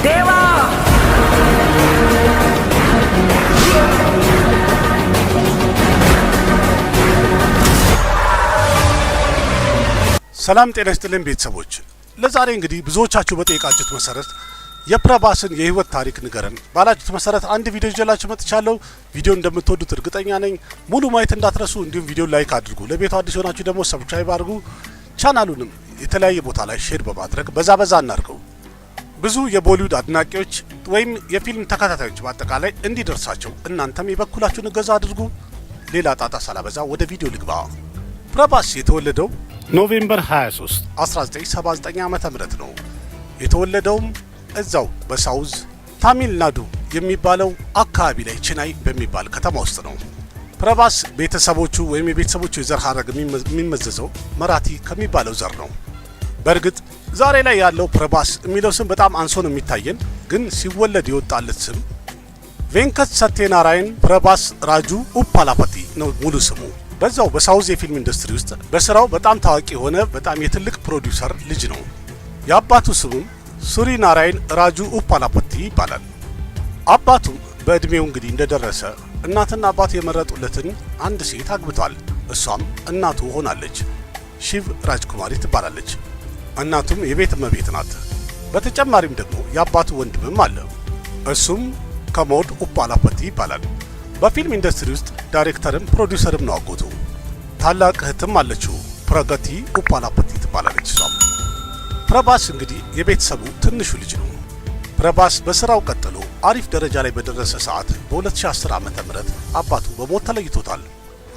देवा ሰላም ጤና ይስጥልን ቤተሰቦች ለዛሬ እንግዲህ ብዙዎቻችሁ በጠየቃችሁት መሰረት የፕረባስን የህይወት ታሪክ ንገረን ባላችሁት መሰረት አንድ ቪዲዮ ይዤላችሁ መጥቻለሁ። ቪዲዮ እንደምትወዱት እርግጠኛ ነኝ። ሙሉ ማየት እንዳትረሱ፣ እንዲሁም ቪዲዮ ላይክ አድርጉ። ለቤቱ አዲስ ሆናችሁ ደግሞ ሰብስክራይብ አድርጉ። ቻናሉንም የተለያየ ቦታ ላይ ሼር በማድረግ በዛ እናድርገው። ብዙ የቦሊውድ አድናቂዎች ወይም የፊልም ተከታታዮች በአጠቃላይ እንዲደርሳቸው እናንተም የበኩላችሁን እገዛ አድርጉ። ሌላ ጣጣ ሳላበዛ ወደ ቪዲዮ ልግባ። ፕረባስ የተወለደው ኖቬምበር 23 1979 ዓመተ ምህረት ነው። የተወለደውም እዛው በሳውዝ ታሚል ናዱ የሚባለው አካባቢ ላይ ቼናይ በሚባል ከተማ ውስጥ ነው። ፕረባስ ቤተሰቦቹ ወይም የቤተሰቦቹ የዘር ሐረግ የሚመዘዘው መራቲ ከሚባለው ዘር ነው። በእርግጥ ዛሬ ላይ ያለው ፕረባስ የሚለው ስም በጣም አንሶ ነው የሚታየን፣ ግን ሲወለድ የወጣለት ስም ቬንከት ሰቴናራይን ፕረባስ ራጁ ኡፓላፓቲ ነው ሙሉ ስሙ። በዛው በሳውዝ የፊልም ኢንዱስትሪ ውስጥ በስራው በጣም ታዋቂ የሆነ በጣም የትልቅ ፕሮዲውሰር ልጅ ነው። የአባቱ ስሙም ሱሪ ናራይን ራጁ ኡፓላፓቲ ይባላል። አባቱም በእድሜው እንግዲህ እንደደረሰ እናትና አባት የመረጡለትን አንድ ሴት አግብቷል። እሷም እናቱ ሆናለች። ሺቭ ራጅኩማሪ ትባላለች። እናቱም የቤት እመቤት ናት። በተጨማሪም ደግሞ የአባቱ ወንድምም አለ። እሱም ከሞድ ኡፓላፓቲ ይባላል። በፊልም ኢንዱስትሪ ውስጥ ዳይሬክተርም ፕሮዲውሰርም ነው አጎቱ። ታላቅ እህትም አለችው፣ ፕረገቲ ኡፓላፓቲ ትባላለች። እሷም ፕረባስ እንግዲህ የቤተሰቡ ትንሹ ልጅ ነው። ፕረባስ በስራው ቀጥሎ አሪፍ ደረጃ ላይ በደረሰ ሰዓት በ2010 ዓመተ ምህረት አባቱ በሞት ተለይቶታል።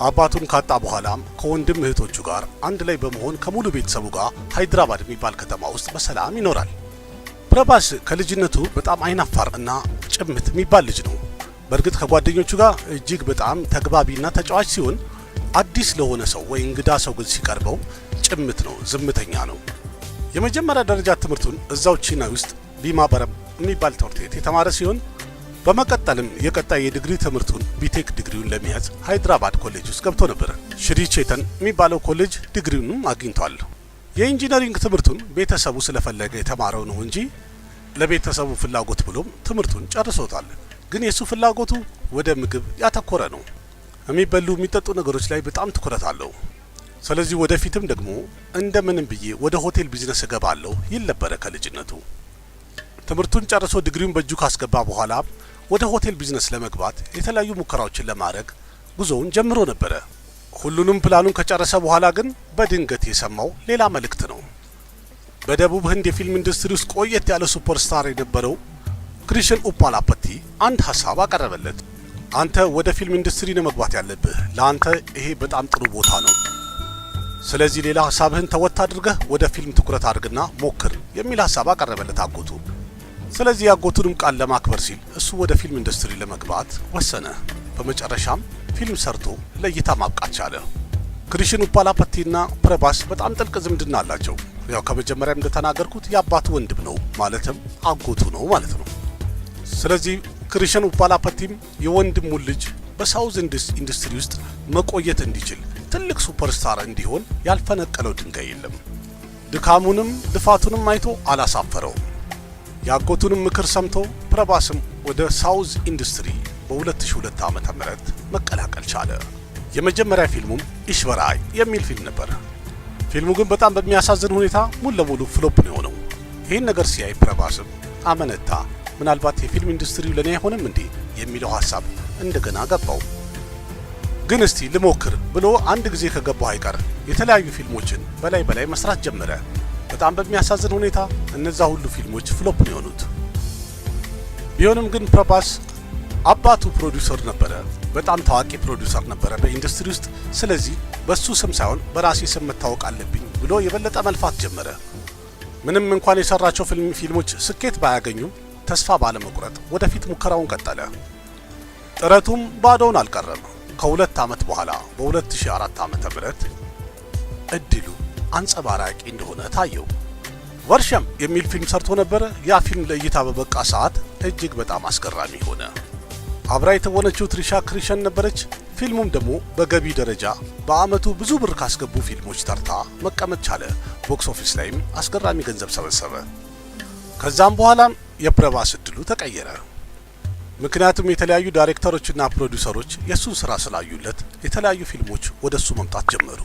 አባቱን ካጣ በኋላም ከወንድም እህቶቹ ጋር አንድ ላይ በመሆን ከሙሉ ቤተሰቡ ጋር ሃይድራባድ የሚባል ከተማ ውስጥ በሰላም ይኖራል። ፕረባስ ከልጅነቱ በጣም አይናፋር እና ጭምት የሚባል ልጅ ነው። በእርግጥ ከጓደኞቹ ጋር እጅግ በጣም ተግባቢና ተጫዋች ሲሆን አዲስ ለሆነ ሰው ወይ እንግዳ ሰው ግን ሲቀርበው ጭምት ነው፣ ዝምተኛ ነው። የመጀመሪያ ደረጃ ትምህርቱን እዛው ቼናይ ውስጥ ቢማ በረብ የሚባል ትምህርት ቤት የተማረ ሲሆን በመቀጠልም የቀጣይ የዲግሪ ትምህርቱን ቢቴክ ዲግሪውን ለመያዝ ሃይድራባድ ኮሌጅ ውስጥ ገብቶ ነበር። ሽሪ ቼተን የሚባለው ኮሌጅ ዲግሪውንም አግኝቷል። የኢንጂነሪንግ ትምህርቱን ቤተሰቡ ስለፈለገ የተማረው ነው እንጂ ለቤተሰቡ ፍላጎት ብሎም ትምህርቱን ጨርሶታል። ግን የሱ ፍላጎቱ ወደ ምግብ ያተኮረ ነው። የሚበሉ የሚጠጡ ነገሮች ላይ በጣም ትኩረት አለው። ስለዚህ ወደፊትም ደግሞ እንደምንም ብዬ ወደ ሆቴል ቢዝነስ እገባለሁ ይል ነበረ ከልጅነቱ። ትምህርቱን ጨርሶ ዲግሪውን በእጁ ካስገባ በኋላ ወደ ሆቴል ቢዝነስ ለመግባት የተለያዩ ሙከራዎችን ለማድረግ ጉዞውን ጀምሮ ነበረ። ሁሉንም ፕላኑን ከጨረሰ በኋላ ግን በድንገት የሰማው ሌላ መልእክት ነው። በደቡብ ህንድ የፊልም ኢንዱስትሪ ውስጥ ቆየት ያለ ሱፐርስታር የነበረው ክሪሽን ኡፓላፓቲ አንድ ሀሳብ አቀረበለት። አንተ ወደ ፊልም ኢንዱስትሪ ነው መግባት ያለብህ፣ ለአንተ ይሄ በጣም ጥሩ ቦታ ነው። ስለዚህ ሌላ ሀሳብህን ተወት አድርገህ ወደ ፊልም ትኩረት አድርግና ሞክር የሚል ሀሳብ አቀረበለት አጎቱ። ስለዚህ ያጎቱንም ቃል ለማክበር ሲል እሱ ወደ ፊልም ኢንዱስትሪ ለመግባት ወሰነ። በመጨረሻም ፊልም ሰርቶ ለእይታ ማብቃት ቻለ። ክሪሽን ኡፓላፓቲና ፕረባስ በጣም ጥልቅ ዝምድና አላቸው። ያው ከመጀመሪያም እንደተናገርኩት የአባቱ ወንድም ነው፣ ማለትም አጎቱ ነው ማለት ነው። ስለዚህ ክሪሽን ኡፓላፓቲም የወንድሙን ልጅ በሳውዝ ኢንዱስትሪ ውስጥ መቆየት እንዲችል ትልቅ ሱፐርስታር እንዲሆን ያልፈነቀለው ድንጋይ የለም። ድካሙንም ልፋቱንም አይቶ አላሳፈረውም። የአጎቱንም ምክር ሰምቶ ፕረባስም ወደ ሳውዝ ኢንዱስትሪ በ2002 ዓመተ ምህረት መቀላቀል ቻለ። የመጀመሪያ ፊልሙም ኢሽበራይ የሚል ፊልም ነበር። ፊልሙ ግን በጣም በሚያሳዝን ሁኔታ ሙሉ ለሙሉ ፍሎፕ ነው የሆነው። ይህን ነገር ሲያይ ፕረባስም አመነታ። ምናልባት የፊልም ኢንዱስትሪው ለኔ አይሆንም እንዴ የሚለው ሐሳብ እንደገና ገባው። ግን እስቲ ልሞክር ብሎ አንድ ጊዜ ከገባው አይቀር የተለያዩ ፊልሞችን በላይ መስራት ጀመረ። በጣም በሚያሳዝን ሁኔታ እነዛ ሁሉ ፊልሞች ፍሎፕ ነው የሆኑት። ቢሆንም ግን ፕረባስ አባቱ ፕሮዲውሰር ነበረ፣ በጣም ታዋቂ ፕሮዲውሰር ነበረ በኢንዱስትሪ ውስጥ። ስለዚህ በሱ ስም ሳይሆን በራሴ ስም መታወቅ አለብኝ ብሎ የበለጠ መልፋት ጀመረ። ምንም እንኳን የሰራቸው ፊልሞች ስኬት ባያገኙም ተስፋ ባለመቁረጥ ወደፊት ሙከራውን ቀጠለ። ጥረቱም ባዶውን አልቀረም። ከሁለት ዓመት በኋላ በ2004 ዓመተ ምህረት እድሉ አንጸባራቂ እንደሆነ ታየው። ወርሸም የሚል ፊልም ሰርቶ ነበር። ያ ፊልም ለእይታ በበቃ ሰዓት እጅግ በጣም አስገራሚ ሆነ። አብራ የተወነችው ትሪሻ ክሪሽን ነበረች። ፊልሙም ደግሞ በገቢ ደረጃ በአመቱ ብዙ ብር ካስገቡ ፊልሞች ተርታ መቀመጥ ቻለ። ቦክስ ኦፊስ ላይም አስገራሚ ገንዘብ ሰበሰበ። ከዛም በኋላ የፕረባስ እድሉ ተቀየረ። ምክንያቱም የተለያዩ ዳይሬክተሮችና ፕሮዲውሰሮች የሱን ስራ ስላዩለት የተለያዩ ፊልሞች ወደሱ መምጣት ጀመሩ።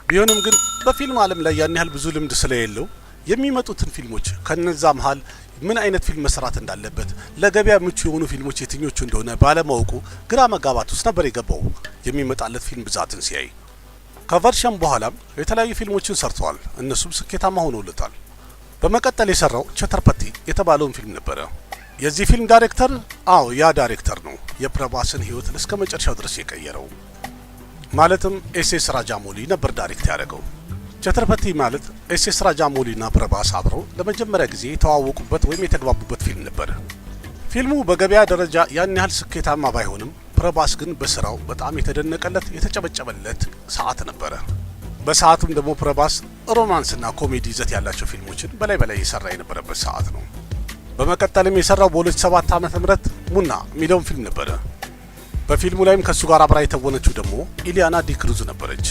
ቢሆንም ግን በፊልም ዓለም ላይ ያን ያህል ብዙ ልምድ ስለሌለው የሚመጡትን ፊልሞች ከነዛ መሃል ምን አይነት ፊልም መስራት እንዳለበት ለገበያ ምቹ የሆኑ ፊልሞች የትኞቹ እንደሆነ ባለማወቁ ግራ መጋባት ውስጥ ነበር የገባው የሚመጣለት ፊልም ብዛትን ሲያይ። ከቨርሸም በኋላም የተለያዩ ፊልሞችን ሰርተዋል። እነሱም ስኬታማ ሆነውለታል። በመቀጠል የሰራው ቸተርፐቲ የተባለውን ፊልም ነበረ። የዚህ ፊልም ዳይሬክተር ያ ዳይሬክተር ነው የፕረባስን ህይወት እስከ መጨረሻው ድረስ የቀየረው። ማለትም ኤስኤስ ራጃሞሊ ነበር ዳይሬክት ያደረገው። ቸተርፐቲ ማለት ኤስኤስ ራጃሞሊና ፕረባስ አብረው ለመጀመሪያ ጊዜ የተዋወቁበት ወይም የተግባቡበት ፊልም ነበር። ፊልሙ በገበያ ደረጃ ያን ያህል ስኬታማ ባይሆንም ፕረባስ ግን በስራው በጣም የተደነቀለት የተጨበጨበለት ሰዓት ነበረ። በሰዓቱም ደግሞ ፕረባስ ሮማንስና ኮሜዲ ይዘት ያላቸው ፊልሞችን በላይ የሰራ የነበረበት ሰዓት ነው። በመቀጠልም የሰራው በ2007 ዓመተ ምህረት ሙና የሚለውን ፊልም ነበረ። በፊልሙ ላይም ከሱ ጋር አብራ የተወነችው ደግሞ ኢሊያና ዲክሩዝ ነበረች።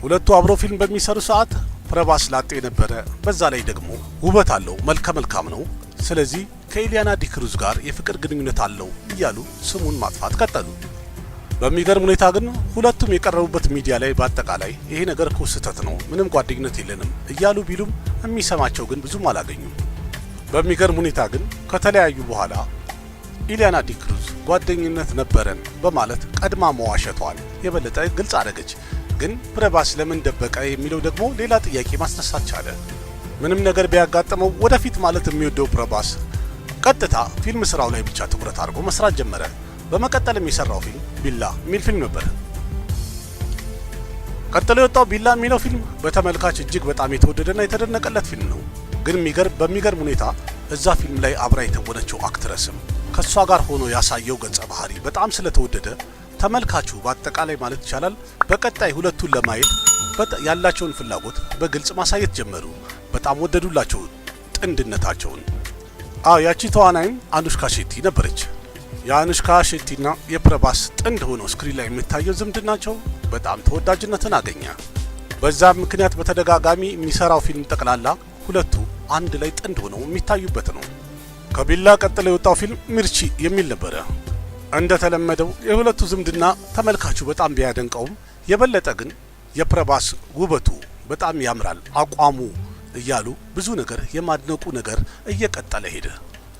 ሁለቱ አብረው ፊልም በሚሰሩ ሰዓት ፕረባስ ላጤ ነበረ። በዛ ላይ ደግሞ ውበት አለው፣ መልከ መልካም ነው። ስለዚህ ከኢሊያና ዲክሩዝ ጋር የፍቅር ግንኙነት አለው እያሉ ስሙን ማጥፋት ቀጠሉ። በሚገርም ሁኔታ ግን ሁለቱም የቀረቡበት ሚዲያ ላይ በአጠቃላይ ይሄ ነገር እኮ ስህተት ነው፣ ምንም ጓደኝነት የለንም እያሉ ቢሉም የሚሰማቸው ግን ብዙም አላገኙም። በሚገርም ሁኔታ ግን ከተለያዩ በኋላ ኢሊያና ዲክሩዝ ጓደኝነት ነበረን በማለት ቀድማ መዋሸቷን የበለጠ ግልጽ አደረገች። ግን ፕረባስ ለምን ደበቀ የሚለው ደግሞ ሌላ ጥያቄ ማስነሳት ቻለ። ምንም ነገር ቢያጋጥመው ወደፊት ማለት የሚወደው ፕረባስ ቀጥታ ፊልም ስራው ላይ ብቻ ትኩረት አድርጎ መስራት ጀመረ። በመቀጠልም የሰራው ፊልም ቢላ የሚል ፊልም ነበር። ቀጥሎ የወጣው ቢላ የሚለው ፊልም በተመልካች እጅግ በጣም የተወደደና የተደነቀለት ፊልም ነው። ግን በሚገርም ሁኔታ እዛ ፊልም ላይ አብራ የተወነችው አክትረስም ከሷ ጋር ሆኖ ያሳየው ገጸ ባህሪ በጣም ስለተወደደ ተመልካቹ በአጠቃላይ ማለት ይቻላል በቀጣይ ሁለቱን ለማየት ያላቸውን ፍላጎት በግልጽ ማሳየት ጀመሩ። በጣም ወደዱላቸው ጥንድነታቸውን። ያቺ ተዋናይም አኑሽካ ሼቲ ነበረች። የአኑሽካ ሼቲና የፕረባስ ጥንድ ሆነው ስክሪን ላይ የሚታየው ዝምድናቸው በጣም ተወዳጅነትን አገኘ። በዛም ምክንያት በተደጋጋሚ የሚሰራው ፊልም ጠቅላላ ሁለቱ አንድ ላይ ጥንድ ሆነው የሚታዩበት ነው። ከቢላ ቀጥሎ የወጣው ፊልም ሚርቺ የሚል ነበረ። እንደተለመደው የሁለቱ ዝምድና ተመልካቹ በጣም ቢያደንቀውም የበለጠ ግን የፕረባስ ውበቱ በጣም ያምራል፣ አቋሙ እያሉ ብዙ ነገር የማድነቁ ነገር እየቀጠለ ሄደ።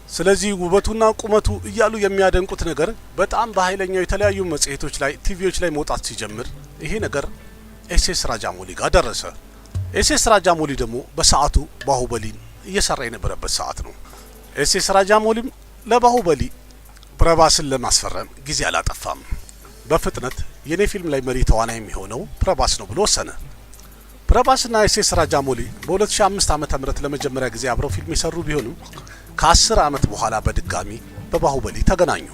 ስለዚህ ውበቱና ቁመቱ እያሉ የሚያደንቁት ነገር በጣም በኃይለኛው የተለያዩ መጽሔቶች ላይ ቲቪዎች ላይ መውጣት ሲጀምር ይሄ ነገር ኤስኤስ ራጃሞሊ ጋር ደረሰ። ኤስኤስ ራጃሞሊ ደግሞ በሰዓቱ ባሁበሊን እየሰራ የነበረበት ሰዓት ነው። ኤስኤስ ራጃሞሊም ለባሁበሊ ፕረባስን ለማስፈረም ጊዜ አላጠፋም። በፍጥነት የኔ ፊልም ላይ መሪ ተዋናይ የሚሆነው ፕረባስ ነው ብሎ ወሰነ። ፕረባስና ኤስኤስ ራጃሞሊ በ2005 ዓመተ ምህረት ለመጀመሪያ ጊዜ አብረው ፊልም የሰሩ ቢሆንም ከ10 ዓመት በኋላ በድጋሚ በባሁበሊ ተገናኙ።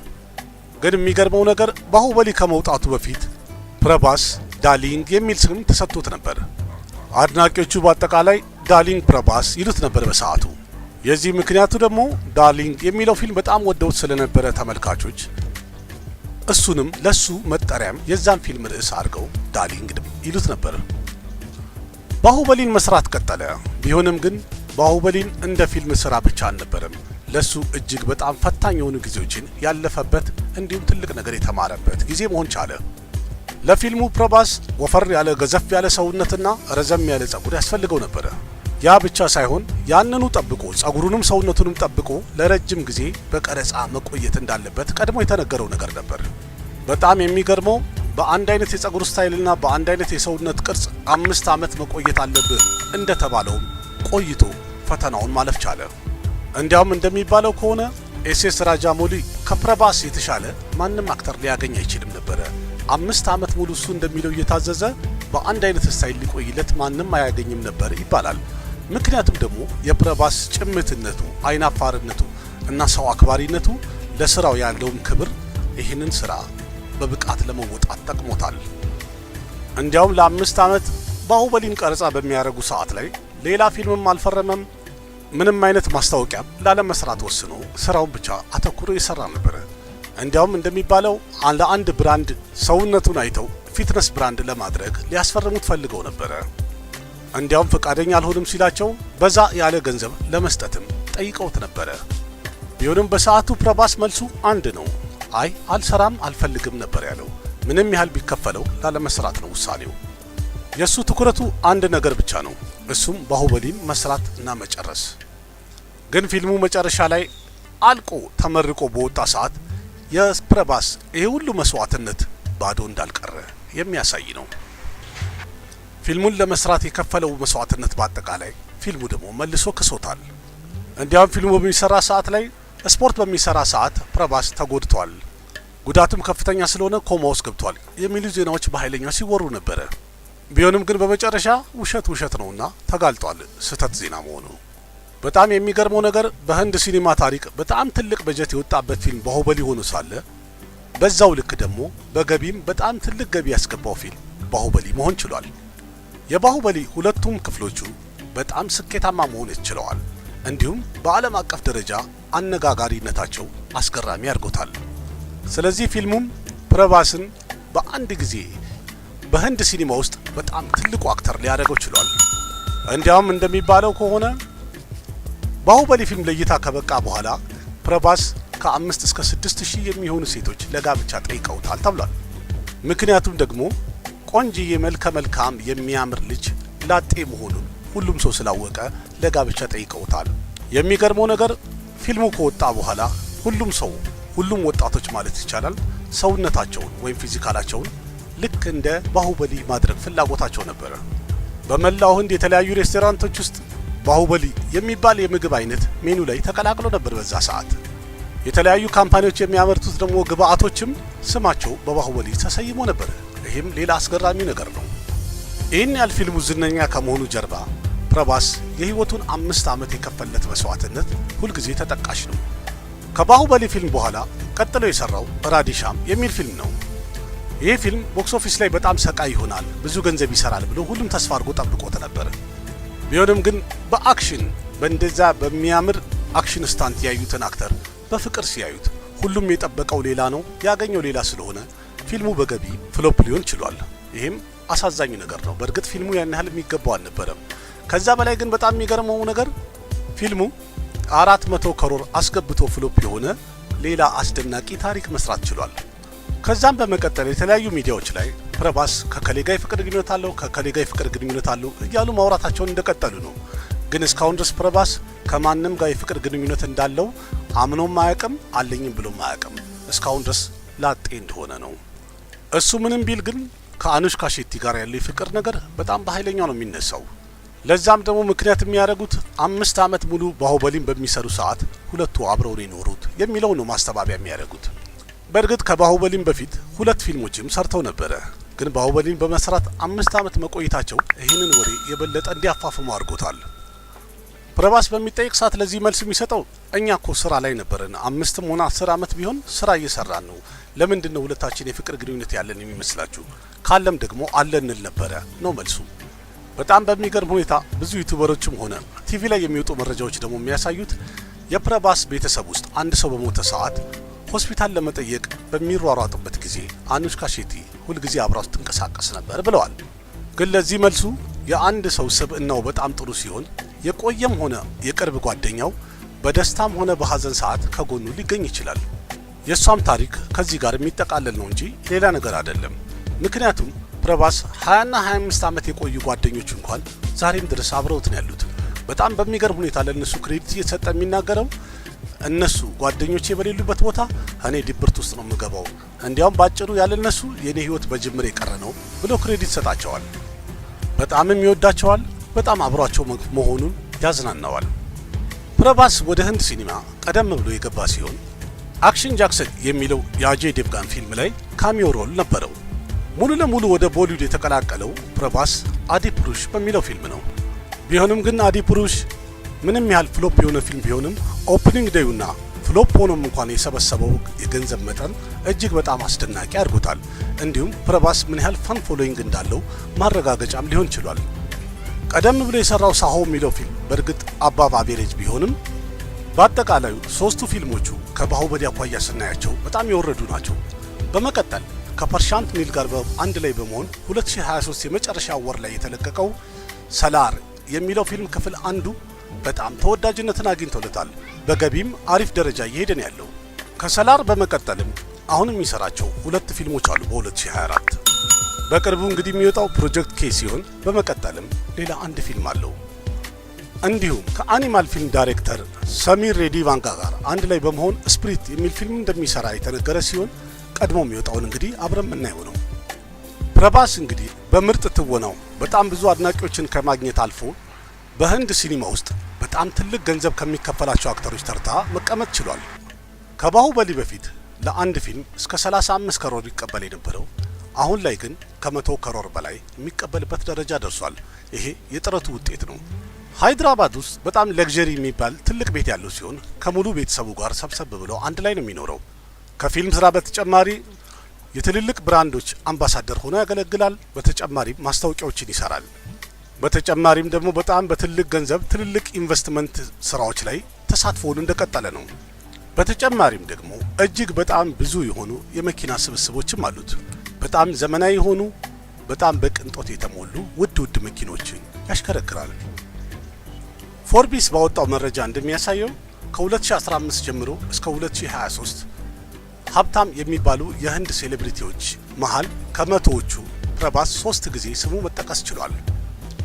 ግን የሚገርመው ነገር ባሁበሊ ከመውጣቱ በፊት ፕረባስ ዳርሊንግ የሚል ስም ተሰጥቶት ነበር። አድናቂዎቹ በአጠቃላይ ዳርሊንግ ፕረባስ ይሉት ነበር በሰዓቱ። የዚህ ምክንያቱ ደግሞ ዳርሊንግ የሚለው ፊልም በጣም ወደውት ስለነበረ ተመልካቾች እሱንም ለሱ መጠሪያም የዛን ፊልም ርዕስ አድርገው ዳርሊንግ ይሉት ነበር። ባሁበሊን መስራት ቀጠለ። ቢሆንም ግን ባሁበሊን እንደ ፊልም ስራ ብቻ አልነበረም። ለሱ እጅግ በጣም ፈታኝ የሆኑ ጊዜዎችን ያለፈበት እንዲሁም ትልቅ ነገር የተማረበት ጊዜ መሆን ቻለ። ለፊልሙ ፕረባስ ወፈር ያለ ገዘፍ ያለ ሰውነትና ረዘም ያለ ጸጉር ያስፈልገው ነበረ። ያ ብቻ ሳይሆን ያንኑ ጠብቆ ጸጉሩንም ሰውነቱንም ጠብቆ ለረጅም ጊዜ በቀረጻ መቆየት እንዳለበት ቀድሞ የተነገረው ነገር ነበር። በጣም የሚገርመው በአንድ አይነት የጸጉር ስታይልና በአንድ አይነት የሰውነት ቅርጽ 5 ዓመት መቆየት አለብህ እንደተባለውም ቆይቶ ፈተናውን ማለፍ ቻለ። እንዲያውም እንደሚባለው ከሆነ ኤስኤስ ራጃሞሊ ከፕረባስ የተሻለ ማንም አክተር ሊያገኝ አይችልም ነበረ። 5 ዓመት ሙሉ እሱ እንደሚለው እየታዘዘ በአንድ አይነት ስታይል ሊቆይለት ማንም አያገኝም ነበር ይባላል። ምክንያቱም ደግሞ የፕረባስ ጭምትነቱ፣ አይናፋርነቱ እና ሰው አክባሪነቱ ለስራው ያለውን ክብር ይህንን ስራ በብቃት ለመወጣት ጠቅሞታል። እንዲያውም ለ5 ዓመት ባሁበሊን ቀረጻ በሚያደርጉ ሰዓት ላይ ሌላ ፊልምም አልፈረመም። ምንም አይነት ማስታወቂያ ላለመስራት ወስኖ ስራውን ብቻ አተኩሮ ይሰራ ነበር። እንዲያውም እንደሚባለው ለአንድ ብራንድ ሰውነቱን አይተው ፊትነስ ብራንድ ለማድረግ ሊያስፈርሙት ፈልገው ነበር። እንዲያውም ፈቃደኛ አልሆንም ሲላቸው በዛ ያለ ገንዘብ ለመስጠትም ጠይቀውት ነበር። ቢሆንም በሰዓቱ ፕረባስ መልሱ አንድ ነው። አይ አልሰራም አልፈልግም ነበር ያለው። ምንም ያህል ቢከፈለው ላለመስራት ነው ውሳኔው። የሱ ትኩረቱ አንድ ነገር ብቻ ነው፣ እሱም ባሁበሊን መስራት እና መጨረስ። ግን ፊልሙ መጨረሻ ላይ አልቆ ተመርቆ በወጣ ሰዓት የፕረባስ ይሄ ሁሉ መስዋዕትነት ባዶ እንዳልቀረ የሚያሳይ ነው። ፊልሙን ለመስራት የከፈለው መስዋዕትነት በአጠቃላይ ፊልሙ ደግሞ መልሶ ክሶታል። እንዲያውም ፊልሙ በሚሰራ ሰዓት ላይ ስፖርት በሚሰራ ሰዓት ፕረባስ ተጎድቷል፣ ጉዳቱም ከፍተኛ ስለሆነ ኮማ ውስጥ ገብቷል የሚሉ ዜናዎች በኃይለኛው ሲወሩ ነበረ። ቢሆንም ግን በመጨረሻ ውሸት ነውና ተጋልጧል ስህተት ዜና መሆኑ። በጣም የሚገርመው ነገር በህንድ ሲኒማ ታሪክ በጣም ትልቅ በጀት የወጣበት ፊልም ባሁበሊ ሆኖ ሳለ በዛው ልክ ደግሞ በገቢም በጣም ትልቅ ገቢ ያስገባው ፊልም ባሁበሊ መሆን ችሏል። የባሁበሊ ሁለቱም ክፍሎቹ በጣም ስኬታማ መሆን ችለዋል። እንዲሁም በዓለም አቀፍ ደረጃ አነጋጋሪነታቸው አስገራሚ አድርጎታል። ስለዚህ ፊልሙም ፕረባስን በአንድ ጊዜ በህንድ ሲኒማ ውስጥ በጣም ትልቁ አክተር ሊያደርገው ችሏል። እንዲያውም እንደሚባለው ከሆነ ባሁበሊ ፊልም ለእይታ ከበቃ በኋላ ፕረባስ ከ5 እስከ 6 ሺህ የሚሆኑ ሴቶች ለጋብቻ ጠይቀውታል ተብሏል። ምክንያቱም ደግሞ ቆንጂዬ መልከ መልካም የሚያምር ልጅ ላጤ መሆኑን ሁሉም ሰው ስላወቀ ለጋብቻ ጠይቀውታል። የሚገርመው ነገር ፊልሙ ከወጣ በኋላ ሁሉም ወጣቶች ማለት ይቻላል ሰውነታቸውን ወይም ፊዚካላቸውን ልክ እንደ ባሁበሊ ማድረግ ፍላጎታቸው ነበረ። በመላው ህንድ የተለያዩ ሬስቶራንቶች ውስጥ ባሁበሊ የሚባል የምግብ አይነት ሜኑ ላይ ተቀላቅሎ ነበር በዛ ሰዓት። የተለያዩ ካምፓኒዎች የሚያመርቱት ደግሞ ግብአቶችም ስማቸው በባሁበሊ ተሰይሞ ነበር። ይህም ሌላ አስገራሚ ነገር ነው። ይህን ያህል ፊልሙ ዝነኛ ከመሆኑ ጀርባ ፕረባስ የህይወቱን 5 ዓመት የከፈለት መስዋዕትነት ሁልጊዜ ተጠቃሽ ነው። ከባሁበሊ ፊልም በኋላ ቀጥሎ የሰራው ራዲሻም የሚል ፊልም ነው። ይህ ፊልም ቦክስ ኦፊስ ላይ በጣም ሰቃይ ይሆናል፣ ብዙ ገንዘብ ይሰራል ብሎ ሁሉም ተስፋ አድርጎ ጠብቆት ነበር። ቢሆንም ግን በአክሽን በእንደዛ በሚያምር አክሽን ስታንት ያዩትን አክተር በፍቅር ሲያዩት ሁሉም የጠበቀው ሌላ ነው፣ ያገኘው ሌላ ስለሆነ ፊልሙ በገቢ ፍሎፕ ሊሆን ችሏል። ይህም አሳዛኝ ነገር ነው። በእርግጥ ፊልሙ ያን ያህል የሚገባው አልነበረም። ከዛ በላይ ግን በጣም የሚገርመው ነገር ፊልሙ 400 ከሮር አስገብቶ ፍሎፕ የሆነ ሌላ አስደናቂ ታሪክ መስራት ችሏል። ከዛም በመቀጠል የተለያዩ ሚዲያዎች ላይ ፕረባስ ከከሌ ጋር የፍቅር ግንኙነት አለው ከከሌ ጋር የፍቅር ግንኙነት አለው እያሉ ማውራታቸውን እንደቀጠሉ ነው። ግን እስካሁን ድረስ ፕረባስ ከማንም ጋር የፍቅር ግንኙነት እንዳለው አምኖም አያውቅም፣ አለኝም ብሎም አያውቅም። እስካሁን ድረስ ላጤ እንደሆነ ነው። እሱ ምንም ቢል ግን ከአኑሽካ ሼቲ ጋር ያለው የፍቅር ነገር በጣም በኃይለኛው ነው የሚነሳው። ለዛም ደግሞ ምክንያት የሚያደርጉት 5 ዓመት ሙሉ ባሁበሊን በሚሰሩ ሰዓት ሁለቱ አብረው ነው የኖሩት የሚለው ነው ማስተባበያ የሚያደርጉት። በእርግጥ ከባሁበሊን በፊት 2 ፊልሞችም ሰርተው ነበረ። ግን ባሁበሊን በመስራት 5 ዓመት መቆየታቸው ይህንን ወሬ የበለጠ እንዲያፋፍሙ አድርጎታል። ፕረባስ በሚጠይቅ ሰዓት ለዚህ መልስ የሚሰጠው እኛ እኮ ስራ ላይ ነበረን፣ 5ም ሆነ 10 ዓመት ቢሆን ስራ እየሰራን ነው። ለምንድን ነው ሁለታችን የፍቅር ግንኙነት ያለን የሚመስላችሁ? ካለም ደግሞ አለን እንል ነበረ ነው መልሱ። በጣም በሚገርም ሁኔታ ብዙ ዩቲዩበሮችም ሆነ ቲቪ ላይ የሚወጡ መረጃዎች ደግሞ የሚያሳዩት የፕረባስ ቤተሰብ ውስጥ አንድ ሰው በሞተ ሰዓት ሆስፒታል ለመጠየቅ በሚሯሯጡበት ጊዜ አኑሽካ ሼቲ ሁልጊዜ አብራው ትንቀሳቀስ ነበር ብለዋል። ግን ለዚህ መልሱ የአንድ ሰው ስብዕናው በጣም ጥሩ ሲሆን የቆየም ሆነ የቅርብ ጓደኛው በደስታም ሆነ በሐዘን ሰዓት ከጎኑ ሊገኝ ይችላል። የሷም ታሪክ ከዚህ ጋር የሚጠቃለል ነው እንጂ ሌላ ነገር አይደለም። ምክንያቱም ፕረባስ 20ና 25 ዓመት የቆዩ ጓደኞች እንኳን ዛሬም ድረስ አብረውት ነው ያሉት። በጣም በሚገርም ሁኔታ ለነሱ ክሬዲት እየተሰጠ የሚናገረው እነሱ ጓደኞቼ በሌሉበት ቦታ እኔ ድብርት ውስጥ ነው የምገባው፣ እንዲያውም ባጭሩ ያለነሱ የኔ ህይወት በጅምር የቀረ ነው ብሎ ክሬዲት ሰጣቸዋል። በጣምም ይወዳቸዋል። በጣም አብሯቸው መሆኑን ያዝናናዋል። ፕረባስ ወደ ህንድ ሲኒማ ቀደም ብሎ የገባ ሲሆን አክሽን ጃክሰን የሚለው የአጄይ ዴቭጋን ፊልም ላይ ካሚዮ ሮል ነበረው። ሙሉ ለሙሉ ወደ ቦሊውድ የተቀላቀለው ፕረባስ አዲፑሩሽ በሚለው ፊልም ነው። ቢሆንም ግን አዲፑሩሽ ምንም ያህል ፍሎፕ የሆነ ፊልም ቢሆንም ኦፕኒንግ ዴዩና ፍሎፕ ሆኖም እንኳን የሰበሰበው የገንዘብ መጠን እጅግ በጣም አስደናቂ አድርጎታል። እንዲሁም ፕረባስ ምን ያህል ፋን ፎሎዊንግ እንዳለው ማረጋገጫም ሊሆን ችሏል። ቀደም ብሎ የሰራው ሳሆ የሚለው ፊልም በእርግጥ አባብ አቬሬጅ ቢሆንም በአጠቃላዩ 3ቱ ፊልሞቹ ከባሁበሊ አኳያ ስናያቸው በጣም የወረዱ ናቸው። በመቀጠል ከፐርሻንት ኒል ጋር አንድ ላይ በመሆን 2023 የመጨረሻ ወር ላይ የተለቀቀው ሰላር የሚለው ፊልም ክፍል 1 በጣም ተወዳጅነትን አግኝቶለታል። በገቢም አሪፍ ደረጃ እየሄደ ነው ያለው። ከሰላር በመቀጠልም አሁን የሚሰራቸው 2 ፊልሞች አሉ በ2024። በቅርቡ እንግዲህ የሚወጣው ፕሮጀክት ኬ ሲሆን በመቀጠልም ሌላ 1 ፊልም አለው። እንዲሁም ከአኒማል ፊልም ዳይሬክተር ሰሚር ሬዲ ቫንጋ ጋር አንድ ላይ በመሆን ስፕሪት የሚል ፊልም እንደሚሰራ የተነገረ ሲሆን ቀድሞ የሚወጣውን እንግዲህ አብረን የምናየው ነው። ፕረባስ እንግዲህ በምርጥ ትወናው በጣም ብዙ አድናቂዎችን ከማግኘት አልፎ በህንድ ሲኒማ ውስጥ በጣም ትልቅ ገንዘብ ከሚከፈላቸው አክተሮች ተርታ መቀመጥ ችሏል። ከባሁበሊ በፊት ለአንድ ፊልም እስከ 35 ከሮር ይቀበል የነበረው አሁን ላይ ግን ከ100 ከሮር በላይ የሚቀበልበት ደረጃ ደርሷል። ይሄ የጥረቱ ውጤት ነው። ሃይድራባድ ውስጥ በጣም ለግዠሪ የሚባል ትልቅ ቤት ያለው ሲሆን ከሙሉ ቤተሰቡ ጋር ሰብሰብ ብለው አንድ ላይ ነው የሚኖረው። ከፊልም ስራ በተጨማሪ የትልልቅ ብራንዶች አምባሳደር ሆኖ ያገለግላል። በተጨማሪም ማስታወቂያዎችን ይሰራል። በተጨማሪም ደግሞ በጣም በትልቅ ገንዘብ ትልልቅ ኢንቨስትመንት ስራዎች ላይ ተሳትፎውን እንደቀጠለ ነው። በተጨማሪም ደግሞ እጅግ በጣም ብዙ የሆኑ የመኪና ስብስቦችም አሉት። በጣም ዘመናዊ የሆኑ በጣም በቅንጦት የተሞሉ ውድ መኪኖችን ያሽከረክራል። ፎርቢስ ባወጣው መረጃ እንደሚያሳየው ከ2015 ጀምሮ እስከ 2023 ሀብታም የሚባሉ የህንድ ሴሌብሪቲዎች መሃል ከመቶዎቹ ፕረባስ 3 ጊዜ ስሙ መጠቀስ ችሏል።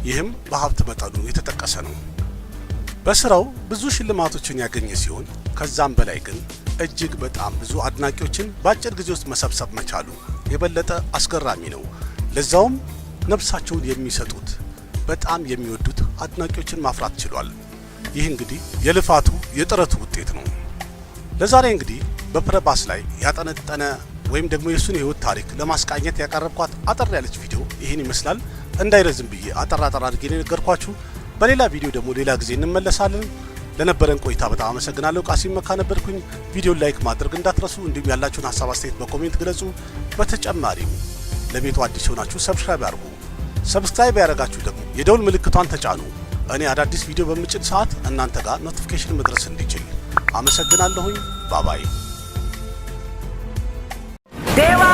ይህም በሀብት መጠኑ የተጠቀሰ ነው። በስራው ብዙ ሽልማቶችን ያገኘ ሲሆን ከዛም በላይ ግን እጅግ በጣም ብዙ አድናቂዎችን በአጭር ጊዜ ውስጥ መሰብሰብ መቻሉ የበለጠ አስገራሚ ነው። ለዛውም ነፍሳቸውን የሚሰጡት በጣም የሚወዱት አድናቂዎችን ማፍራት ችሏል። ይህ እንግዲህ የልፋቱ የጥረቱ ውጤት ነው። ለዛሬ እንግዲህ በፕረባስ ላይ ያጠነጠነ ወይም ደግሞ የሱን የህይወት ታሪክ ለማስቃኘት ያቀረብኳት አጠር ያለች ቪዲዮ ይህን ይመስላል። እንዳይረዝም ብዬ አጠር አድርጌ ነገርኳችሁ። በሌላ ቪዲዮ ደግሞ ሌላ ጊዜ እንመለሳለን። ለነበረን ቆይታ በጣም አመሰግናለሁ። ቃሲም መካ ነበርኩኝ። ቪዲዮን ላይክ ማድረግ እንዳትረሱ፣ እንዲሁም ያላችሁን ሀሳብ አስተያየት በኮሜንት ግለጹ። በተጨማሪም ለቤቱ አዲስ ሆናችሁ ሰብስክራይብ አድርጉ። ሰብስክራይብ ያደረጋችሁ ደግሞ የደውል ምልክቷን ተጫኑ። እኔ አዳዲስ ቪዲዮ በምጭን ሰዓት እናንተ ጋር ኖቲፊኬሽን መድረስ እንዲችል። አመሰግናለሁኝ። ባባይ देवा